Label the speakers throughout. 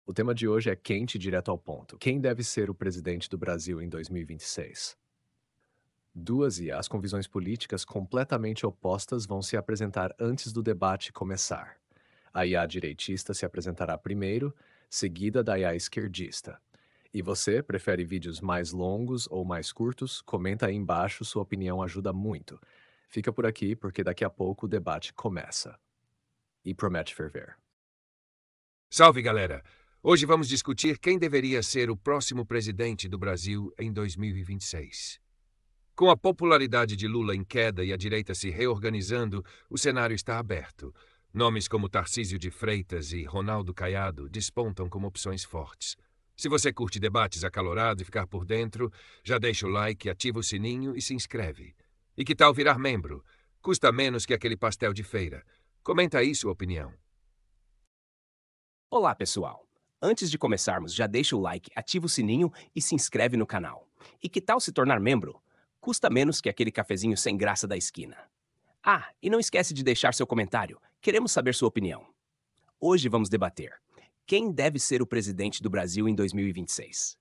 Speaker 1: O tema de hoje é quente e direto ao ponto. Quem deve ser o presidente do Brasil em 2026? Duas IAs com visões políticas completamente opostas vão se apresentar antes do debate começar. A IA direitista se apresentará primeiro, seguida da IA esquerdista. E você, prefere vídeos mais longos ou mais curtos? Comenta aí embaixo, sua opinião ajuda muito. Fica por aqui porque daqui a pouco o debate começa. E promete ferver.
Speaker 2: Salve, galera! Hoje vamos discutir quem deveria ser o próximo presidente do Brasil em 2026. Com a popularidade de Lula em queda e a direita se reorganizando, o cenário está aberto. Nomes como Tarcísio de Freitas e Ronaldo Caiado despontam como opções fortes. Se você curte debates acalorados e ficar por dentro, já deixa o like, ativa o sininho e se inscreve. E que tal virar membro? Custa menos que aquele pastel de feira. Comenta aí sua opinião.
Speaker 3: Olá, pessoal! Antes de começarmos, já deixa o like, ativa o sininho e se inscreve no canal. E que tal se tornar membro? Custa menos que aquele cafezinho sem graça da esquina. Ah, e não esquece de deixar seu comentário. Queremos saber sua opinião. Hoje vamos debater: quem deve ser o presidente do Brasil em 2026?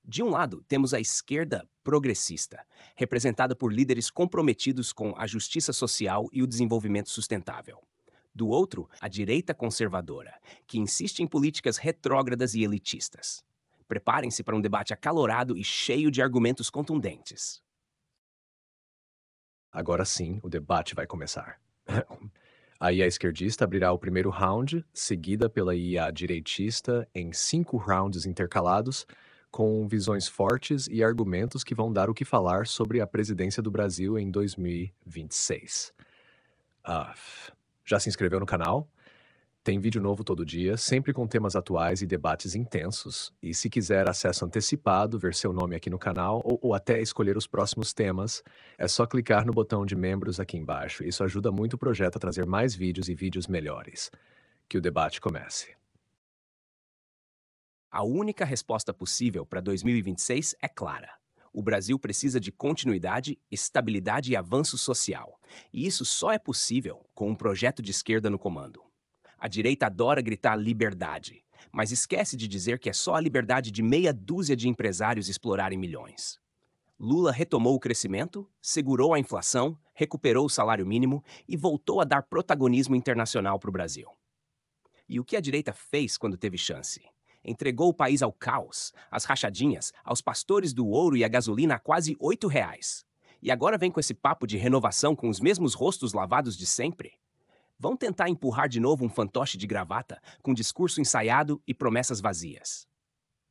Speaker 3: De um lado, temos a esquerda progressista, representada por líderes comprometidos com a justiça social e o desenvolvimento sustentável. Do outro, a direita conservadora, que insiste em políticas retrógradas e elitistas. Preparem-se para um debate acalorado e cheio de argumentos contundentes.
Speaker 1: Agora sim, o debate vai começar. A IA esquerdista abrirá o primeiro round, seguida pela IA direitista em 5 rounds intercalados, com visões fortes e argumentos que vão dar o que falar sobre a presidência do Brasil em 2026. Ah, já se inscreveu no canal? Tem vídeo novo todo dia, sempre com temas atuais e debates intensos. E se quiser acesso antecipado, ver seu nome aqui no canal ou até escolher os próximos temas, é só clicar no botão de membros aqui embaixo. Isso ajuda muito o projeto a trazer mais vídeos e vídeos melhores. Que o debate comece.
Speaker 3: A única resposta possível para 2026 é clara. O Brasil precisa de continuidade, estabilidade e avanço social. E isso só é possível com um projeto de esquerda no comando. A direita adora gritar liberdade, mas esquece de dizer que é só a liberdade de meia dúzia de empresários explorarem milhões. Lula retomou o crescimento, segurou a inflação, recuperou o salário mínimo e voltou a dar protagonismo internacional para o Brasil. E o que a direita fez quando teve chance? Entregou o país ao caos, às rachadinhas, aos pastores do ouro e à gasolina a quase R$ 8. E agora vem com esse papo de renovação com os mesmos rostos lavados de sempre? Vão tentar empurrar de novo um fantoche de gravata, com discurso ensaiado e promessas vazias.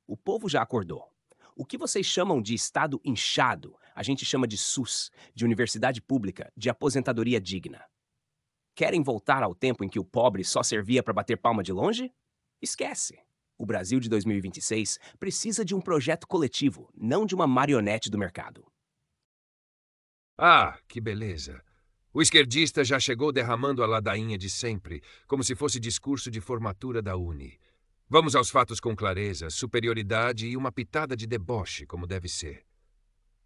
Speaker 3: O povo já acordou. O que vocês chamam de Estado inchado, a gente chama de SUS, de universidade pública, de aposentadoria digna. Querem voltar ao tempo em que o pobre só servia para bater palma de longe? Esquece! O Brasil de 2026 precisa de um projeto coletivo, não de uma marionete do mercado.
Speaker 2: Ah, que beleza! O esquerdista já chegou derramando a ladainha de sempre, como se fosse discurso de formatura da Uni. Vamos aos fatos com clareza, superioridade e uma pitada de deboche, como deve ser.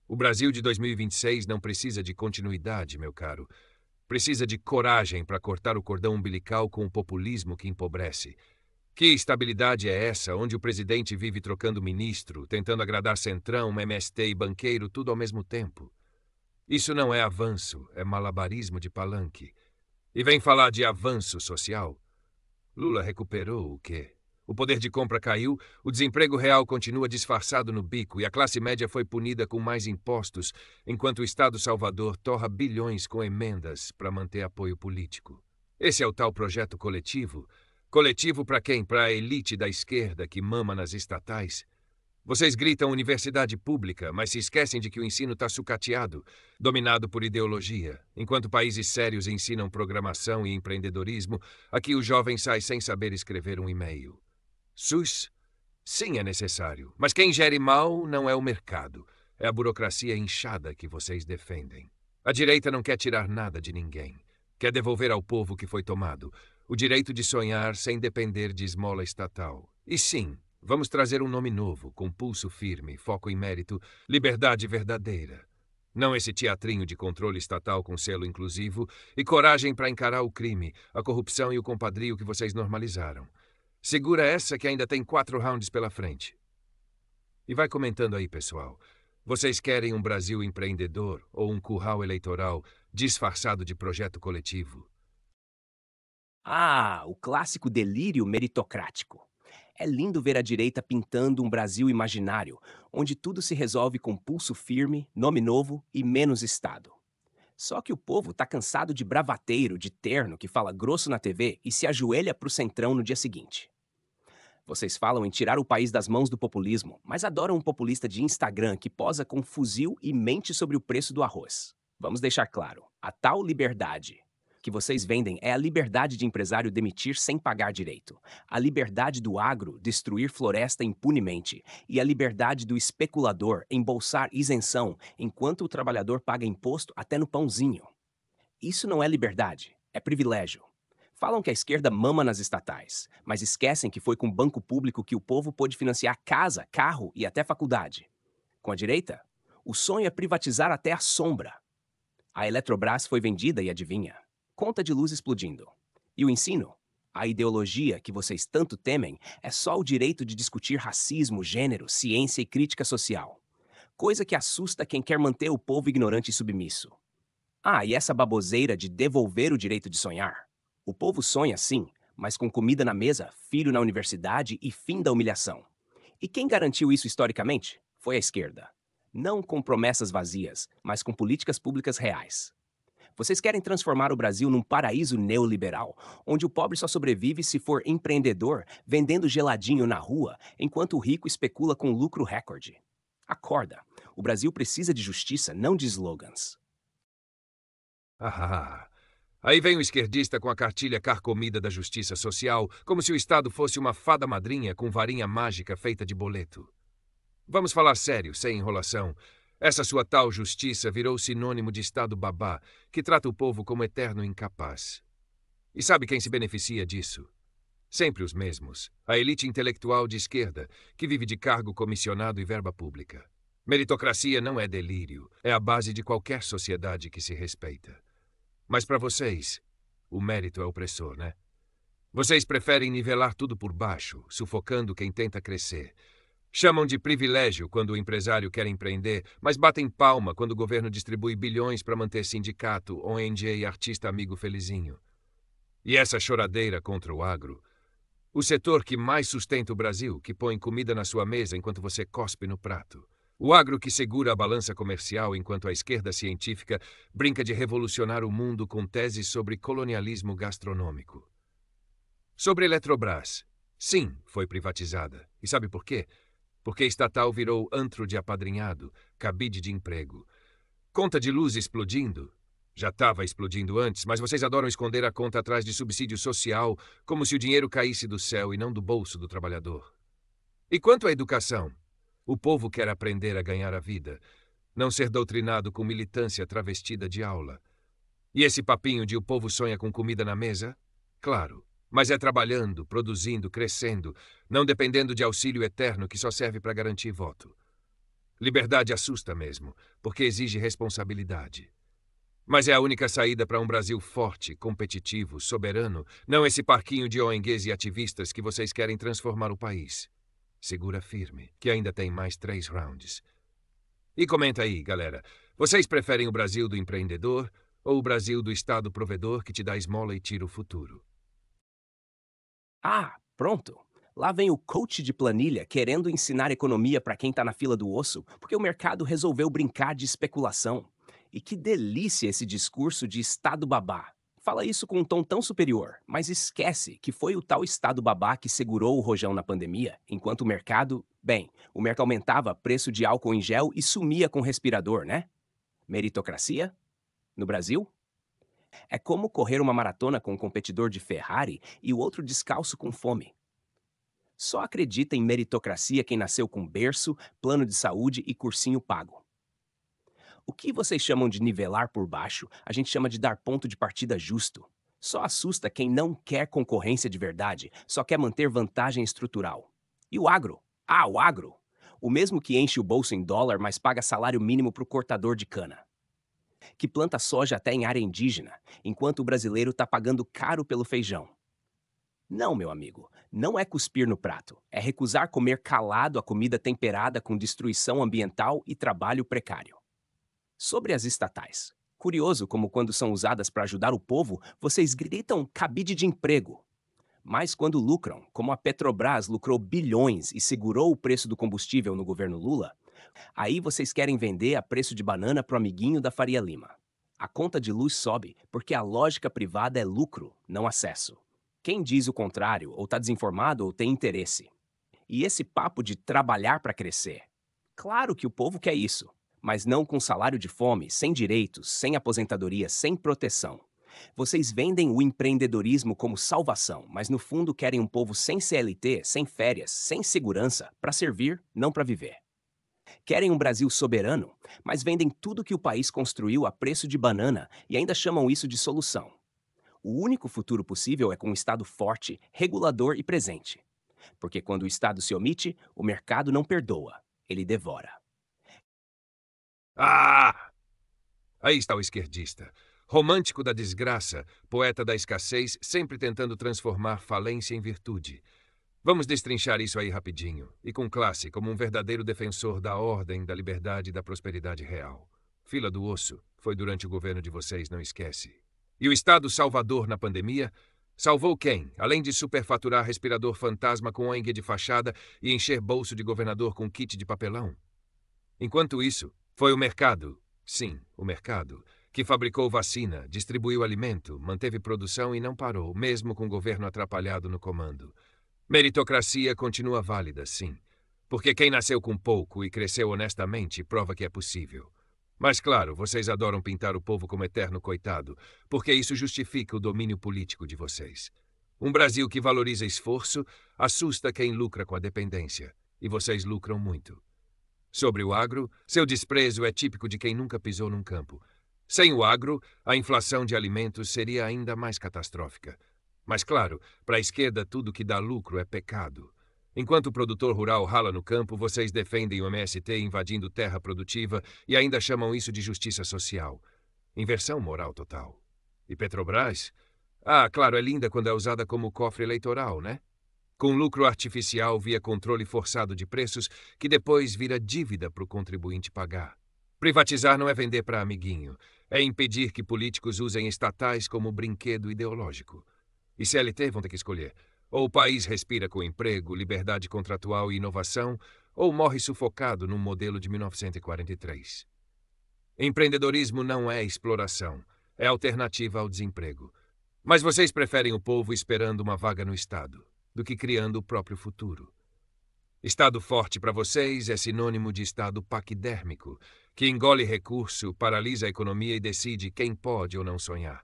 Speaker 2: O Brasil de 2026 não precisa de continuidade, meu caro. Precisa de coragem para cortar o cordão umbilical com o populismo que empobrece. Que estabilidade é essa, onde o presidente vive trocando ministro, tentando agradar centrão, MST e banqueiro, tudo ao mesmo tempo? Isso não é avanço, é malabarismo de palanque. E vem falar de avanço social? Lula recuperou o quê? O poder de compra caiu, o desemprego real continua disfarçado no bico e a classe média foi punida com mais impostos, enquanto o Estado Salvador torra bilhões com emendas para manter apoio político. Esse é o tal projeto coletivo? Coletivo para quem? Para a elite da esquerda que mama nas estatais? Vocês gritam universidade pública, mas se esquecem de que o ensino está sucateado, dominado por ideologia. Enquanto países sérios ensinam programação e empreendedorismo, aqui o jovem sai sem saber escrever um e-mail. SUS? Sim, é necessário. Mas quem gere mal não é o mercado. É a burocracia inchada que vocês defendem. A direita não quer tirar nada de ninguém. Quer devolver ao povo o que foi tomado. O direito de sonhar sem depender de esmola estatal. E sim, vamos trazer um nome novo, com pulso firme, foco em mérito, liberdade verdadeira. Não esse teatrinho de controle estatal com selo inclusivo e coragem para encarar o crime, a corrupção e o compadrio que vocês normalizaram. Segura essa que ainda tem 4 rounds pela frente. E vai comentando aí, pessoal. Vocês querem um Brasil empreendedor ou um curral eleitoral disfarçado de projeto coletivo?
Speaker 3: Ah, o clássico delírio meritocrático. É lindo ver a direita pintando um Brasil imaginário, onde tudo se resolve com pulso firme, nome novo e menos Estado. Só que o povo tá cansado de bravateiro, de terno que fala grosso na TV e se ajoelha pro centrão no dia seguinte. Vocês falam em tirar o país das mãos do populismo, mas adoram um populista de Instagram que posa com fuzil e mente sobre o preço do arroz. Vamos deixar claro, a tal liberdade que vocês vendem é a liberdade de empresário demitir sem pagar direito, a liberdade do agro destruir floresta impunemente e a liberdade do especulador embolsar isenção enquanto o trabalhador paga imposto até no pãozinho. Isso não é liberdade, é privilégio. Falam que a esquerda mama nas estatais, mas esquecem que foi com banco público que o povo pôde financiar casa, carro e até faculdade. Com a direita, o sonho é privatizar até a sombra. A Eletrobras foi vendida e adivinha? Conta de luz explodindo. E o ensino? A ideologia que vocês tanto temem é só o direito de discutir racismo, gênero, ciência e crítica social. Coisa que assusta quem quer manter o povo ignorante e submisso. Ah, e essa baboseira de devolver o direito de sonhar? O povo sonha sim, mas com comida na mesa, filho na universidade e fim da humilhação. E quem garantiu isso historicamente? Foi a esquerda. Não com promessas vazias, mas com políticas públicas reais. Vocês querem transformar o Brasil num paraíso neoliberal, onde o pobre só sobrevive se for empreendedor, vendendo geladinho na rua, enquanto o rico especula com lucro recorde. Acorda, o Brasil precisa de justiça, não de slogans.
Speaker 2: Ah, aí vem o esquerdista com a cartilha carcomida da justiça social, como se o Estado fosse uma fada madrinha com varinha mágica feita de boleto. Vamos falar sério, sem enrolação. Essa sua tal justiça virou sinônimo de Estado babá, que trata o povo como eterno incapaz. E sabe quem se beneficia disso? Sempre os mesmos. A elite intelectual de esquerda, que vive de cargo comissionado e verba pública. Meritocracia não é delírio, é a base de qualquer sociedade que se respeita. Mas para vocês, o mérito é opressor, né? Vocês preferem nivelar tudo por baixo, sufocando quem tenta crescer. Chamam de privilégio quando o empresário quer empreender, mas batem palma quando o governo distribui bilhões para manter sindicato, ONG e artista amigo felizinho. E essa choradeira contra o agro? O setor que mais sustenta o Brasil, que põe comida na sua mesa enquanto você cospe no prato. O agro que segura a balança comercial enquanto a esquerda científica brinca de revolucionar o mundo com teses sobre colonialismo gastronômico. Sobre Eletrobras. Sim, foi privatizada. E sabe por quê? Porque estatal virou antro de apadrinhado, cabide de emprego. Conta de luz explodindo. Já estava explodindo antes, mas vocês adoram esconder a conta atrás de subsídio social, como se o dinheiro caísse do céu e não do bolso do trabalhador. E quanto à educação? O povo quer aprender a ganhar a vida, não ser doutrinado com militância travestida de aula. E esse papinho de o povo sonha com comida na mesa? Claro, mas é trabalhando, produzindo, crescendo, não dependendo de auxílio eterno que só serve para garantir voto. Liberdade assusta mesmo, porque exige responsabilidade. Mas é a única saída para um Brasil forte, competitivo, soberano, não esse parquinho de ONGs e ativistas que vocês querem transformar o país. Segura firme, que ainda tem mais 3 rounds. E comenta aí, galera. Vocês preferem o Brasil do empreendedor ou o Brasil do Estado provedor que te dá esmola e tira o futuro?
Speaker 3: Ah, pronto. Lá vem o coach de planilha querendo ensinar economia para quem tá na fila do osso, porque o mercado resolveu brincar de especulação. E que delícia esse discurso de Estado babá. Fala isso com um tom tão superior, mas esquece que foi o tal Estado babá que segurou o rojão na pandemia, enquanto o mercado, bem, o mercado aumentava preço de álcool em gel e sumia com respirador, né? Meritocracia? No Brasil? É como correr uma maratona com um competidor de Ferrari e o outro descalço com fome. Só acredita em meritocracia quem nasceu com berço, plano de saúde e cursinho pago. O que vocês chamam de nivelar por baixo, a gente chama de dar ponto de partida justo. Só assusta quem não quer concorrência de verdade, só quer manter vantagem estrutural. E o agro? Ah, o agro! O mesmo que enche o bolso em dólar, mas paga salário mínimo para o cortador de cana. Que planta soja até em área indígena, enquanto o brasileiro está pagando caro pelo feijão. Não, meu amigo, Não é cuspir no prato, é recusar comer calado a comida temperada com destruição ambiental e trabalho precário. Sobre as estatais. Curioso como quando são usadas para ajudar o povo, vocês gritam cabide de emprego. Mas quando lucram, como a Petrobras lucrou bilhões e segurou o preço do combustível no governo Lula, aí vocês querem vender a preço de banana pro amiguinho da Faria Lima. A conta de luz sobe porque a lógica privada é lucro, não acesso. Quem diz o contrário ou está desinformado ou tem interesse. E esse papo de trabalhar para crescer. Claro que o povo quer isso, mas não com salário de fome, sem direitos, sem aposentadoria, sem proteção. Vocês vendem o empreendedorismo como salvação, mas no fundo querem um povo sem CLT, sem férias, sem segurança, para servir, não para viver. Querem um Brasil soberano, mas vendem tudo que o país construiu a preço de banana e ainda chamam isso de solução. O único futuro possível é com um Estado forte, regulador e presente. Porque quando o Estado se omite, o mercado não perdoa, ele devora.
Speaker 2: Ah! Aí está o esquerdista. Romântico da desgraça, poeta da escassez, sempre tentando transformar falência em virtude. Vamos destrinchar isso aí rapidinho, e com classe, como um verdadeiro defensor da ordem, da liberdade e da prosperidade real. Fila do osso, foi durante o governo de vocês, não esquece. E o Estado salvador na pandemia? Salvou quem, além de superfaturar respirador fantasma com ONG de fachada e encher bolso de governador com kit de papelão? Enquanto isso, foi o mercado, sim, o mercado, que fabricou vacina, distribuiu alimento, manteve produção e não parou, mesmo com o governo atrapalhado no comando. Meritocracia continua válida, sim, porque quem nasceu com pouco e cresceu honestamente prova que é possível. Mas claro, vocês adoram pintar o povo como eterno coitado, porque isso justifica o domínio político de vocês. Um Brasil que valoriza esforço assusta quem lucra com a dependência, e vocês lucram muito. Sobre o agro, seu desprezo é típico de quem nunca pisou num campo. Sem o agro, a inflação de alimentos seria ainda mais catastrófica. Mas claro, para a esquerda tudo que dá lucro é pecado. Enquanto o produtor rural rala no campo, vocês defendem o MST invadindo terra produtiva e ainda chamam isso de justiça social. Inversão moral total. E Petrobras? Ah, claro, é linda quando é usada como cofre eleitoral, né? Com lucro artificial via controle forçado de preços, que depois vira dívida para o contribuinte pagar. Privatizar não é vender para amiguinho, é impedir que políticos usem estatais como brinquedo ideológico. E CLT vão ter que escolher. Ou o país respira com emprego, liberdade contratual e inovação, ou morre sufocado num modelo de 1943. Empreendedorismo não é exploração, é alternativa ao desemprego. Mas vocês preferem o povo esperando uma vaga no Estado, do que criando o próprio futuro. Estado forte para vocês é sinônimo de Estado paquidérmico, que engole recurso, paralisa a economia e decide quem pode ou não sonhar.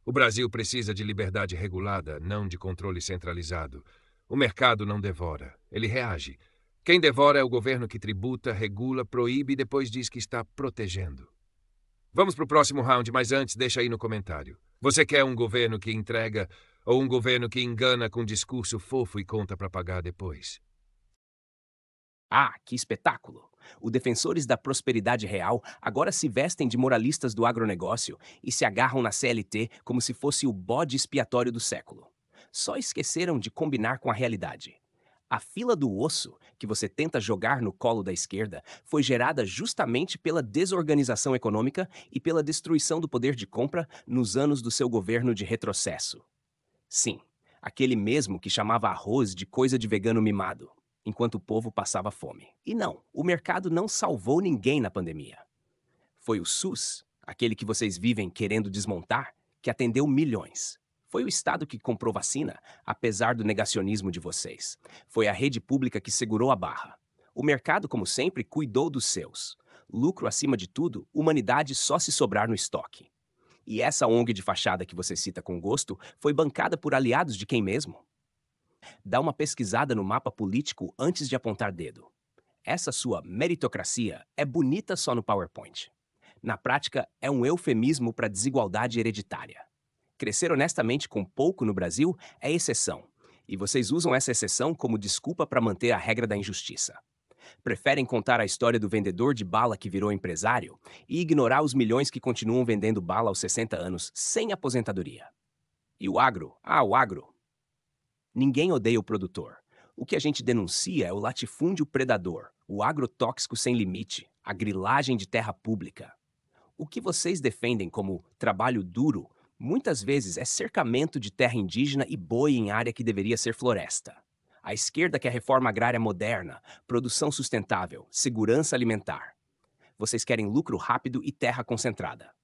Speaker 2: O Brasil precisa de liberdade regulada, não de controle centralizado. O mercado não devora, ele reage. Quem devora é o governo que tributa, regula, proíbe e depois diz que está protegendo. Vamos para o próximo round, mas antes deixa aí no comentário. Você quer um governo que entrega ou um governo que engana com discurso fofo e conta para pagar depois?
Speaker 3: Ah, que espetáculo! Os defensores da prosperidade real agora se vestem de moralistas do agronegócio e se agarram na CLT como se fosse o bode expiatório do século. Só esqueceram de combinar com a realidade. A fila do osso, que você tenta jogar no colo da esquerda, foi gerada justamente pela desorganização econômica e pela destruição do poder de compra nos anos do seu governo de retrocesso. Sim, aquele mesmo que chamava arroz de coisa de vegano mimado, enquanto o povo passava fome. E não, o mercado não salvou ninguém na pandemia. Foi o SUS, aquele que vocês vivem querendo desmontar, que atendeu milhões. Foi o Estado que comprou vacina, apesar do negacionismo de vocês. Foi a rede pública que segurou a barra. O mercado, como sempre, cuidou dos seus. Lucro acima de tudo, humanidade só se sobrar no estoque. E essa ONG de fachada que você cita com gosto foi bancada por aliados de quem mesmo? Dá uma pesquisada no mapa político antes de apontar dedo. Essa sua meritocracia é bonita só no PowerPoint. Na prática, é um eufemismo para desigualdade hereditária. Crescer honestamente com pouco no Brasil é exceção, e vocês usam essa exceção como desculpa para manter a regra da injustiça. Preferem contar a história do vendedor de bala que virou empresário e ignorar os milhões que continuam vendendo bala aos 60 anos sem aposentadoria. E o agro? Ah, o agro. Ninguém odeia o produtor. O que a gente denuncia é o latifúndio predador, o agrotóxico sem limite, a grilagem de terra pública. O que vocês defendem como trabalho duro, muitas vezes é cercamento de terra indígena e boi em área que deveria ser floresta. A esquerda quer reforma agrária moderna, produção sustentável, segurança alimentar. Vocês querem lucro rápido e terra concentrada.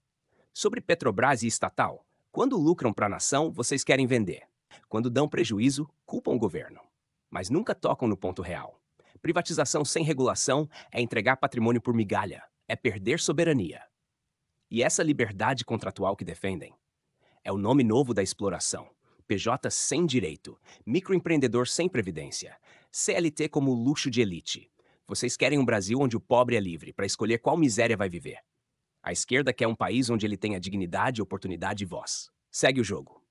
Speaker 3: Sobre Petrobras e estatal, quando lucram para a nação, vocês querem vender. Quando dão prejuízo, culpam o governo. Mas nunca tocam no ponto real. Privatização sem regulação é entregar patrimônio por migalha, é perder soberania. E essa liberdade contratual que defendem é o nome novo da exploração. PJ sem direito, microempreendedor sem previdência, CLT como luxo de elite. Vocês querem um Brasil onde o pobre é livre para escolher qual miséria vai viver. A esquerda quer um país onde ele tenha dignidade, oportunidade e voz. Segue o jogo.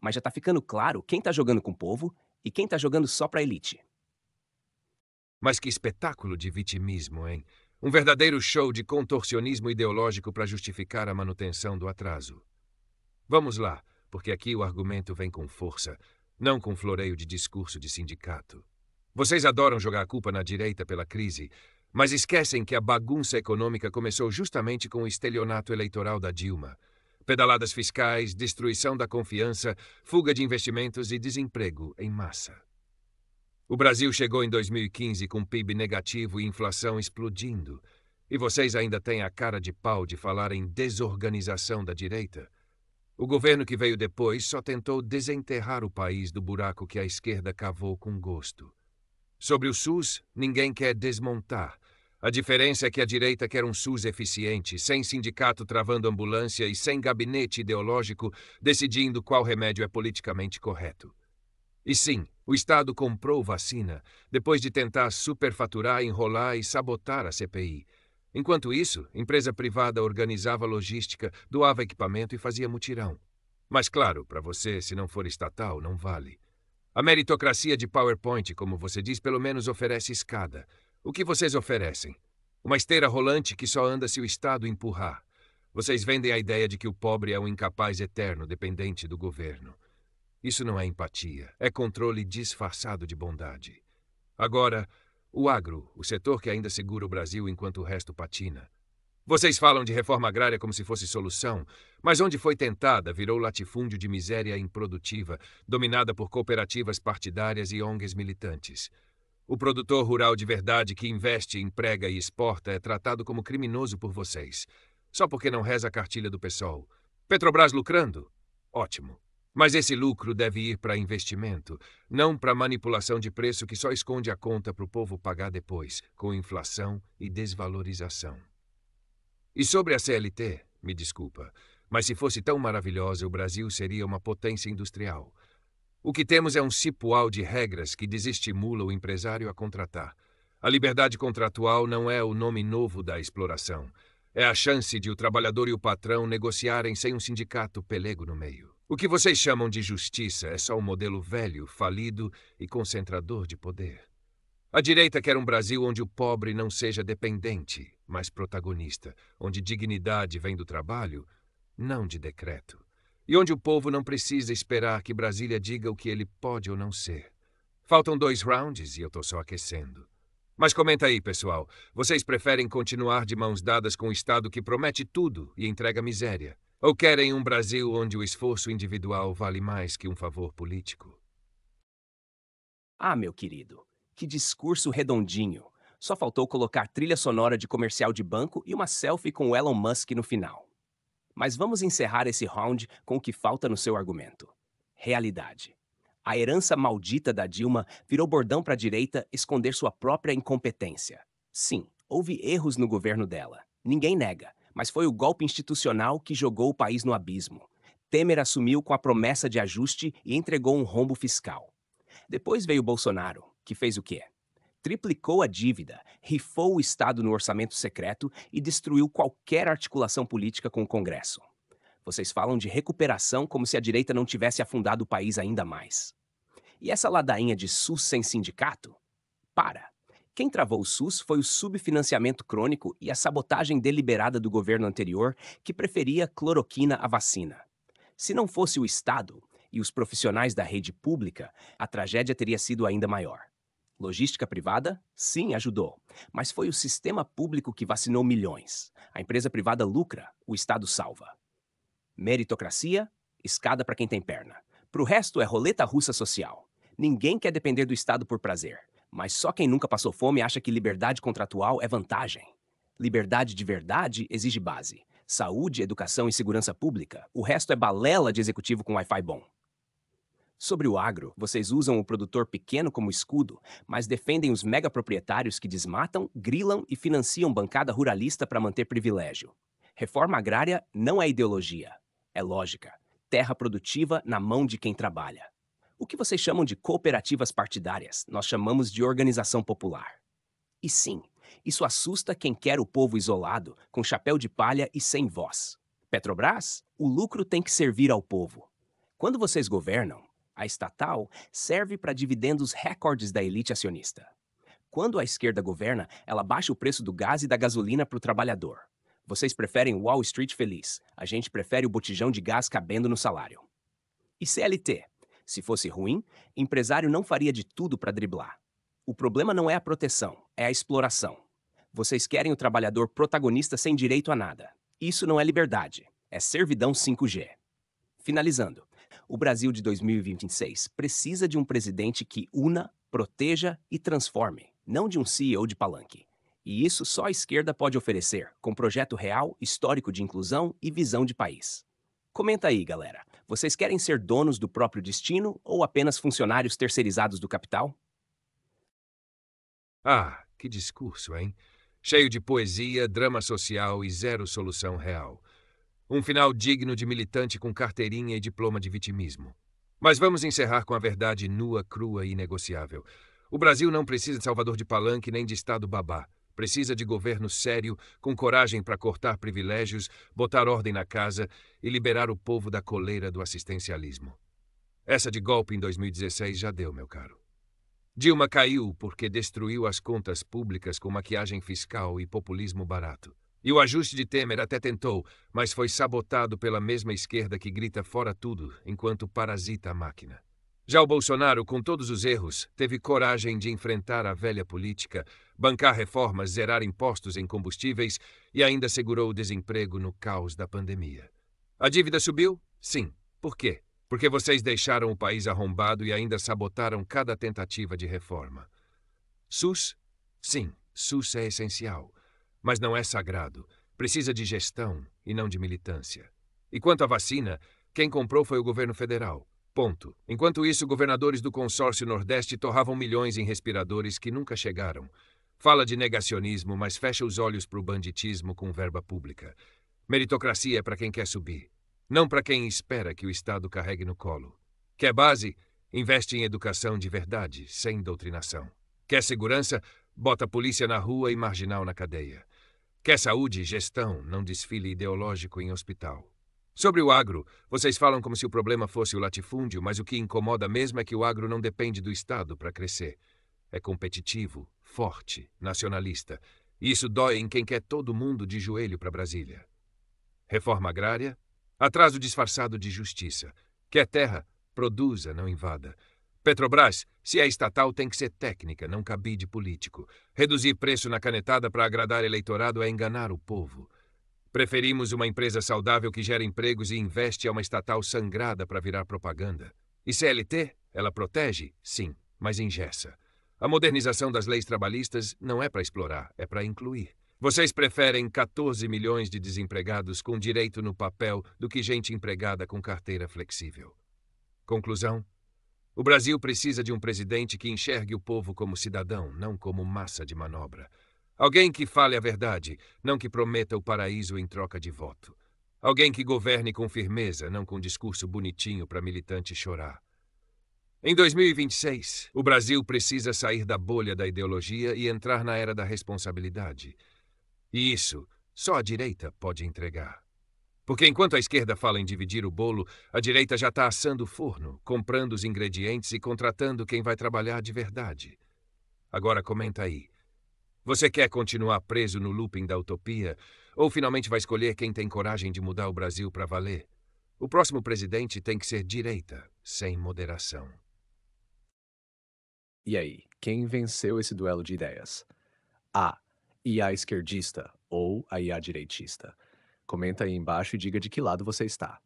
Speaker 3: Mas já tá ficando claro quem tá jogando com o povo e quem tá jogando só pra elite.
Speaker 2: Mas que espetáculo de vitimismo, hein? Um verdadeiro show de contorcionismo ideológico para justificar a manutenção do atraso. Vamos lá, porque aqui o argumento vem com força, não com floreio de discurso de sindicato. Vocês adoram jogar a culpa na direita pela crise, mas esquecem que a bagunça econômica começou justamente com o estelionato eleitoral da Dilma. Pedaladas fiscais, destruição da confiança, fuga de investimentos e desemprego em massa. O Brasil chegou em 2015 com PIB negativo e inflação explodindo. E vocês ainda têm a cara de pau de falar em desorganização da direita? O governo que veio depois só tentou desenterrar o país do buraco que a esquerda cavou com gosto. Sobre o SUS, ninguém quer desmontar. A diferença é que a direita quer um SUS eficiente, sem sindicato travando ambulância e sem gabinete ideológico decidindo qual remédio é politicamente correto. E sim, o Estado comprou vacina, depois de tentar superfaturar, enrolar e sabotar a CPI. Enquanto isso, empresa privada organizava a logística, doava equipamento e fazia mutirão. Mas claro, para você, se não for estatal, não vale. A meritocracia de PowerPoint, como você diz, pelo menos oferece escada. O que vocês oferecem? Uma esteira rolante que só anda se o Estado empurrar. Vocês vendem a ideia de que o pobre é um incapaz eterno, dependente do governo. Isso não é empatia, é controle disfarçado de bondade. Agora, o agro, o setor que ainda segura o Brasil enquanto o resto patina. Vocês falam de reforma agrária como se fosse solução, mas onde foi tentada virou latifúndio de miséria improdutiva, dominada por cooperativas partidárias e ONGs militantes. O produtor rural de verdade que investe, emprega e exporta é tratado como criminoso por vocês, só porque não reza a cartilha do PSOL. Petrobras lucrando? Ótimo. Mas esse lucro deve ir para investimento, não para manipulação de preço que só esconde a conta para o povo pagar depois, com inflação e desvalorização. E sobre a CLT, me desculpa, mas se fosse tão maravilhosa, o Brasil seria uma potência industrial. O que temos é um cipual de regras que desestimula o empresário a contratar. A liberdade contratual não é o nome novo da exploração. É a chance de o trabalhador e o patrão negociarem sem um sindicato pelego no meio. O que vocês chamam de justiça é só um modelo velho, falido e concentrador de poder. A direita quer um Brasil onde o pobre não seja dependente, mas protagonista, onde dignidade vem do trabalho, não de decreto, e onde o povo não precisa esperar que Brasília diga o que ele pode ou não ser. Faltam 2 rounds e eu tô só aquecendo. Mas comenta aí, pessoal, vocês preferem continuar de mãos dadas com o Estado que promete tudo e entrega miséria? Ou querem um Brasil onde o esforço individual vale mais que um favor político?
Speaker 3: Ah, meu querido, que discurso redondinho. Só faltou colocar trilha sonora de comercial de banco e uma selfie com o Elon Musk no final. Mas vamos encerrar esse round com o que falta no seu argumento. Realidade. A herança maldita da Dilma virou bordão para a direita esconder sua própria incompetência. Sim, houve erros no governo dela. Ninguém nega, mas foi o golpe institucional que jogou o país no abismo. Temer assumiu com a promessa de ajuste e entregou um rombo fiscal. Depois veio Bolsonaro, que fez o quê? Triplicou a dívida, rifou o Estado no orçamento secreto e destruiu qualquer articulação política com o Congresso. Vocês falam de recuperação como se a direita não tivesse afundado o país ainda mais. E essa ladainha de SUS sem sindicato? Para! Quem travou o SUS foi o subfinanciamento crônico e a sabotagem deliberada do governo anterior que preferia cloroquina à vacina. Se não fosse o Estado e os profissionais da rede pública, a tragédia teria sido ainda maior. Logística privada? Sim, ajudou. Mas foi o sistema público que vacinou milhões. A empresa privada lucra, o Estado salva. Meritocracia? Escada para quem tem perna. Pro resto é roleta russa social. Ninguém quer depender do Estado por prazer. Mas só quem nunca passou fome acha que liberdade contratual é vantagem. Liberdade de verdade exige base. Saúde, educação e segurança pública. O resto é balela de executivo com Wi-Fi bom. Sobre o agro, vocês usam o produtor pequeno como escudo, mas defendem os megaproprietários que desmatam, grilam e financiam bancada ruralista para manter privilégio. Reforma agrária não é ideologia, é lógica. Terra produtiva na mão de quem trabalha. O que vocês chamam de cooperativas partidárias, nós chamamos de organização popular. E sim, isso assusta quem quer o povo isolado, com chapéu de palha e sem voz. Petrobras? O lucro tem que servir ao povo. Quando vocês governam, a estatal serve para dividendos recordes da elite acionista. Quando a esquerda governa, ela baixa o preço do gás e da gasolina para o trabalhador. Vocês preferem Wall Street feliz, a gente prefere o botijão de gás cabendo no salário. E CLT? Se fosse ruim, empresário não faria de tudo para driblar. O problema não é a proteção, é a exploração. Vocês querem o trabalhador protagonista sem direito a nada. Isso não é liberdade, é servidão 5G. Finalizando. O Brasil de 2026 precisa de um presidente que una, proteja e transforme, não de um CEO de palanque. E isso só a esquerda pode oferecer, com projeto real, histórico de inclusão e visão de país. Comenta aí, galera. Vocês querem ser donos do próprio destino ou apenas funcionários terceirizados do capital?
Speaker 2: Ah, que discurso, hein? Cheio de poesia, drama social e zero solução real. Um final digno de militante com carteirinha e diploma de vitimismo. Mas vamos encerrar com a verdade nua, crua e inegociável. O Brasil não precisa de salvador de palanque nem de Estado babá. Precisa de governo sério, com coragem para cortar privilégios, botar ordem na casa e liberar o povo da coleira do assistencialismo. Essa de golpe em 2016 já deu, meu caro. Dilma caiu porque destruiu as contas públicas com maquiagem fiscal e populismo barato. E o ajuste de Temer até tentou, mas foi sabotado pela mesma esquerda que grita fora tudo, enquanto parasita a máquina. Já o Bolsonaro, com todos os erros, teve coragem de enfrentar a velha política, bancar reformas, zerar impostos em combustíveis e ainda segurou o desemprego no caos da pandemia. A dívida subiu? Sim. Por quê? Porque vocês deixaram o país arrombado e ainda sabotaram cada tentativa de reforma. SUS? Sim, SUS é essencial. Mas não é sagrado. Precisa de gestão e não de militância. E quanto à vacina, quem comprou foi o governo federal. Ponto. Enquanto isso, governadores do consórcio Nordeste torravam milhões em respiradores que nunca chegaram. Fala de negacionismo, mas fecha os olhos para o banditismo com verba pública. Meritocracia é para quem quer subir, não para quem espera que o Estado carregue no colo. Quer base? Investe em educação de verdade, sem doutrinação. Quer segurança? Bota a polícia na rua e marginal na cadeia. Quer saúde? Gestão, não desfile ideológico em hospital. Sobre o agro, vocês falam como se o problema fosse o latifúndio, mas o que incomoda mesmo é que o agro não depende do Estado para crescer. É competitivo, forte, nacionalista. E isso dói em quem quer todo mundo de joelho para Brasília. Reforma agrária? Atraso disfarçado de justiça. Quer terra? Produza, não invada. Petrobras, se é estatal, tem que ser técnica, não cabide político. Reduzir preço na canetada para agradar eleitorado é enganar o povo. Preferimos uma empresa saudável que gera empregos e investe a uma estatal sangrada para virar propaganda. E CLT? Ela protege? Sim, mas engessa. A modernização das leis trabalhistas não é para explorar, é para incluir. Vocês preferem 14 milhões de desempregados com direito no papel do que gente empregada com carteira flexível. Conclusão? O Brasil precisa de um presidente que enxergue o povo como cidadão, não como massa de manobra. Alguém que fale a verdade, não que prometa o paraíso em troca de voto. Alguém que governe com firmeza, não com discurso bonitinho para militante chorar. Em 2026, o Brasil precisa sair da bolha da ideologia e entrar na era da responsabilidade. E isso, só a direita pode entregar. Porque enquanto a esquerda fala em dividir o bolo, a direita já está assando o forno, comprando os ingredientes e contratando quem vai trabalhar de verdade. Agora comenta aí. Você quer continuar preso no looping da utopia ou finalmente vai escolher quem tem coragem de mudar o Brasil para valer? O próximo presidente tem que ser direita, sem moderação.
Speaker 1: E aí, quem venceu esse duelo de ideias? A. IA esquerdista ou a IA direitista? Comenta aí embaixo e diga de que lado você está.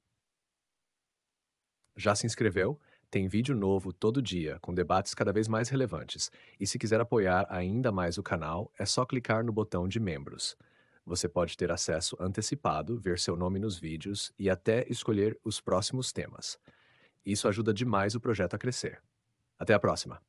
Speaker 1: Já se inscreveu? Tem vídeo novo todo dia, com debates cada vez mais relevantes. E se quiser apoiar ainda mais o canal, é só clicar no botão de membros. Você pode ter acesso antecipado, ver seu nome nos vídeos e até escolher os próximos temas. Isso ajuda demais o projeto a crescer. Até a próxima!